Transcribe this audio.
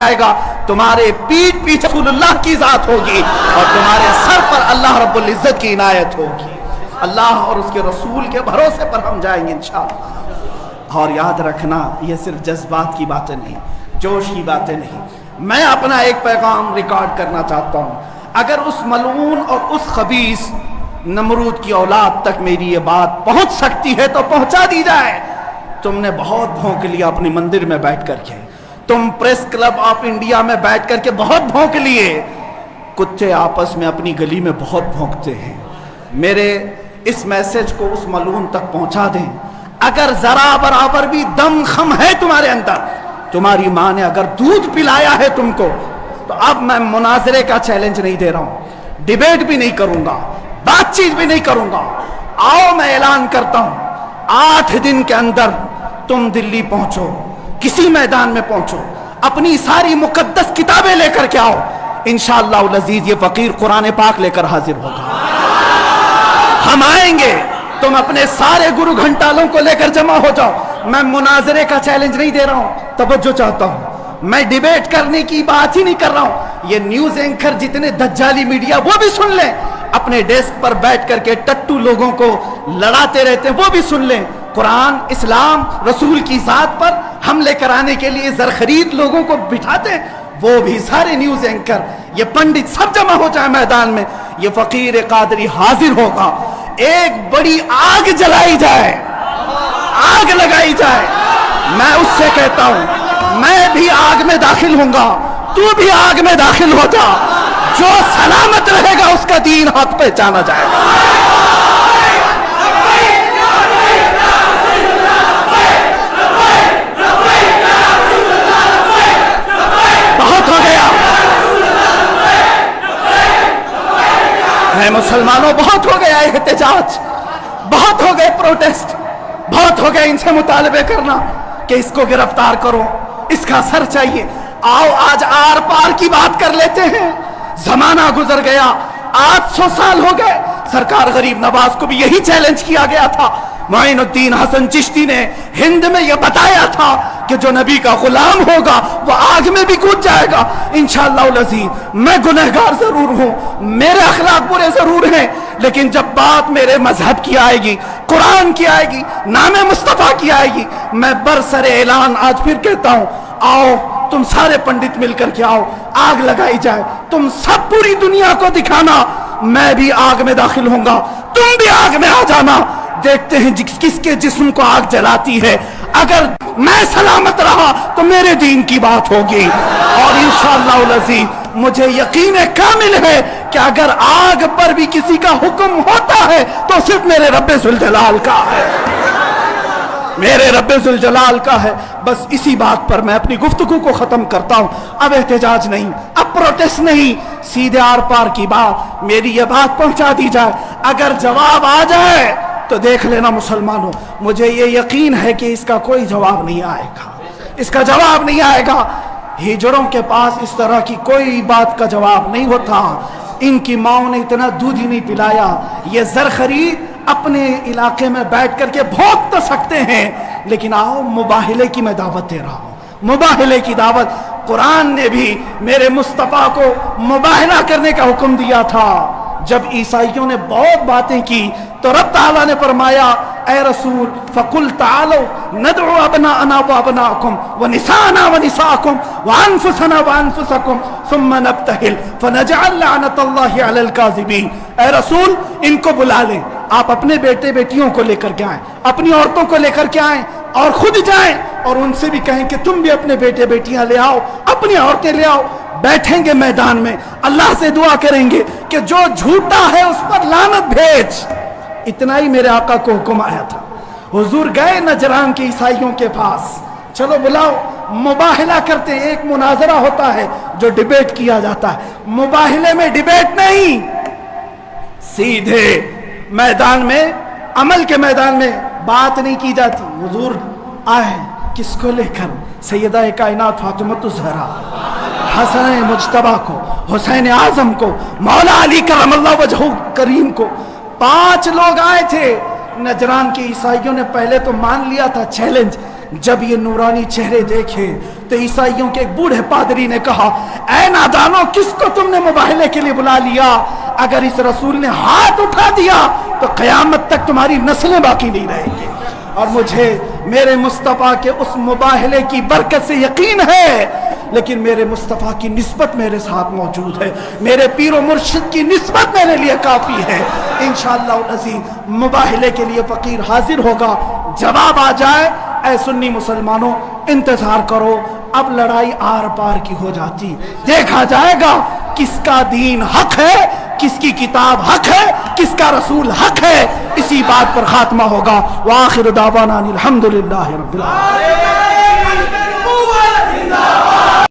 آئے گا، تمہارے پیٹھ پیچھے رسول اللہ کی ذات ہوگی اور تمہارے سر پر اللہ رب العزت کی عنایت ہوگی۔ اللہ اور اس کے رسول کے بھروسے پر ہم جائیں گے انشاءاللہ۔ اور یاد رکھنا، یہ صرف جذبات کی باتیں نہیں، جوش کی باتیں نہیں۔ میں اپنا ایک پیغام ریکارڈ کرنا چاہتا ہوں، اگر اس ملعون اور اس خبیث نمرود کی اولاد تک میری یہ بات پہنچ سکتی ہے تو پہنچا دی جائے۔ تم نے بہت بھونک لیا اپنی مندر میں بیٹھ کر کے، تم پریس کلب آف انڈیا میں بیٹھ کر کے بہت بھونک لیے، کتے آپس میں اپنی گلی میں بہت بھونکتے ہیں۔ میرے اس میسج کو اس ملعون تک پہنچا دیں۔ اگر ذرا برابر بھی دم خم ہے تمہارے اندر، تمہاری ماں نے اگر دودھ پلایا ہے تم کو، تو اب میں مناظرے کا چیلنج نہیں دے رہا ہوں، ڈیبیٹ بھی نہیں کروں گا، بات چیت بھی نہیں کروں گا۔ آؤ میں اعلان کرتا ہوں، 8 دن کے اندر تم دلی پہنچو، کسی میدان میں پہنچو، اپنی ساری مقدس کتابیں لے کر کے آؤ، انشاءاللہ العزیز یہ فقیر قرآن پاک لے کر حاضر ہوگا۔ ہم آئیں گے، تم اپنے سارے گرو گھنٹالوں کو لے کر جمع ہو جاؤ۔ میں مناظرے کا چیلنج نہیں دے رہا ہوں، توجہ چاہتا ہوں، میں ڈیبیٹ کرنے کی بات ہی نہیں کر رہا ہوں۔ یہ نیوز اینکر جتنے دجالی میڈیا وہ بھی سن لیں، اپنے ڈیسک پر بیٹھ کر کے ٹٹو لوگوں کو لڑاتے رہتے ہیں وہ بھی سن لیں۔ قرآن، اسلام، رسول کی ذات پر حملے کرانے کے لیے زرخرید لوگوں کو بٹھاتے ہیں، وہ بھی سارے نیوز اینکر، یہ پنڈت سب جمع ہو جائے میدان میں، یہ فقیر قادری حاضر ہوگا۔ ایک بڑی آگ جلائی جائے، آگ لگائی جائے۔ میں اس سے کہتا ہوں، میں بھی آگ میں داخل ہوں گا، تو بھی آگ میں داخل ہو جا، جو سلامت رہے گا اس کا دین حق پہچانا جائے گا۔ بہت ہو گیا اے مسلمانوں، بہت ہو گیا احتجاج، بہت ہو گئے پروٹیسٹ، بہت ہو گئے ان سے مطالبے کرنا کہ اس کو گرفتار کرو، اس کا سر چاہیے۔ آؤ آج آر پار کی بات کر لیتے ہیں۔ زمانہ گزر گیا، 800 سال ہو گئے، سرکار غریب نواز کو بھی یہی چیلنج کیا گیا تھا۔ معین الدین حسن چشتی نے ہند میں یہ بتایا تھا کہ جو نبی کا غلام ہوگا وہ آگ میں بھی کود جائے گا۔ انشاءاللہ العزیز میں گنہگار ضرور ہوں، میرے اخلاق برے ضرور ہیں، لیکن جب بات میرے مذہب کی آئے گی، قرآن کی آئے گی، نام مصطفیٰ کی آئے گی، میں برسر اعلان آج پھر کہتا ہوں، آؤ تم سارے پنڈت مل کر کے آؤ، آگ لگائی جائے، تم سب پوری دنیا کو دکھانا میں بھی آگ میں داخل ہوں گا، تم بھی آگ میں آ جانا، دیکھتے ہیں کس کے جسم کو آگ جلاتی ہے۔ اگر میں سلامت رہا تو میرے دین کی بات ہوگی، اور انشاءاللہ العزیز مجھے یقین کامل ہے کہ اگر آگ پر بھی کسی کا حکم ہوتا ہے تو صرف میرے رب ذوالجلال کا ہے، میرے رب ذوالجلال کا ہے۔ بس اسی بات پر میں اپنی گفتگو کو ختم کرتا ہوں۔ اب احتجاج نہیں، اب پروٹیسٹ نہیں، سیدھے آر پار کی بات، میری یہ بات پہنچا دی جائے۔ اگر جواب آ جائے تو دیکھ لینا مسلمانوں، مجھے یہ یقین ہے کہ اس کا کوئی جواب نہیں آئے گا، اس کا جواب نہیں آئے گا۔ ہجڑوں کے پاس اس طرح کی کوئی بات کا جواب نہیں ہوتا، ان کی ماں نے اتنا دودھ ہی نہیں پلایا۔ یہ زرخرید اپنے علاقے میں بیٹھ کر کے بھونک تو سکتے ہیں، لیکن آؤ مباہلے کی میں دعوت دے رہا ہوں، مباہلے کی دعوت۔ قرآن نے بھی میرے مصطفیٰ کو مباہلہ کرنے کا حکم دیا تھا۔ جب عیسائیوں نے بہت باتیں کی تو رب تعالیٰ نے فرمایا، اے رسول فَقُلْ تَعَالَوْا نَدْعُ أَبْنَاءَنَا وَأَبْنَاءَكُمْ وَنِسَاءَنَا وَنِسَاءَكُمْ وَأَنفُسَنَا وَأَنفُسَكُمْ ثُمَّ نَبْتَهِلْ فَنَجْعَلْ لَعْنَةَ اللَّهِ عَلَى الْكَاذِبِينَ۔ اے رسول ان کو بلا لیں، آپ اپنے بیٹے بیٹیوں کو لے کر کے آئیں، اپنی عورتوں کو لے کر کے آئیں، اور خود جائیں اور ان سے بھی کہیں کہ تم بھی اپنے بیٹے بیٹیاں لے آؤ، اپنی عورتیں لے آؤ۔ بیٹھیں گے میدان میں، اللہ سے دعا کریں گے کہ جو جھوٹا ہے اس پر لعنت بھیج۔ اتنا ہی میرے آقا کو حکم آیا تھا۔ حضور گئے نجران کے عیسائیوں کے پاس، چلو بلاؤ، مباہلہ کرتے ہیں۔ ایک مناظرہ ہوتا ہے جو ڈیبیٹ کیا جاتا ہے، مباہلے میں ڈیبیٹ نہیں، سیدھے میدان میں، عمل کے میدان میں بات نہیں کی جاتی۔ حضور آئے کس کو لے کر؟ سیدہ کائنات فاطمہ الزہرا، حسن مجتبیٰ کو، حسین اعظم کو، مولا علی کرم اللہ وجہہ کریم کو۔ 5 لوگ آئے تھے نجران کے عیسائیوں نے پہلے تو مان لیا تھا چیلنج، جب یہ نورانی چہرے دیکھے تو عیسائیوں کے ایک بوڑھے پادری نے کہا اے نادانو کس کو تم نے مباہلے کے لیے بلا لیا؟ اگر اس رسول نے ہاتھ اٹھا دیا تو قیامت تک تمہاری نسلیں باقی نہیں رہیں گی۔ اور مجھے میرے مصطفیٰ کے اس مباہلے کی برکت سے یقین ہے، لیکن میرے مصطفیٰ کی نسبت میرے ساتھ موجود ہے، میرے پیر و مرشد کی نسبت میرے لیے کافی ہے۔ انشاءاللہ العزیز مباہلے کے لیے فقیر حاضر ہوگا، جواب آ جائے اے سنی مسلمانوں انتظار کرو، اب لڑائی آر پار کی ہو جاتی، دیکھا جائے گا کس کا دین حق ہے، کس کی کتاب حق ہے، کس کا رسول حق ہے، اسی بات پر خاتمہ ہوگا۔ وآخر دعوانا الحمدللہ رب العالمین۔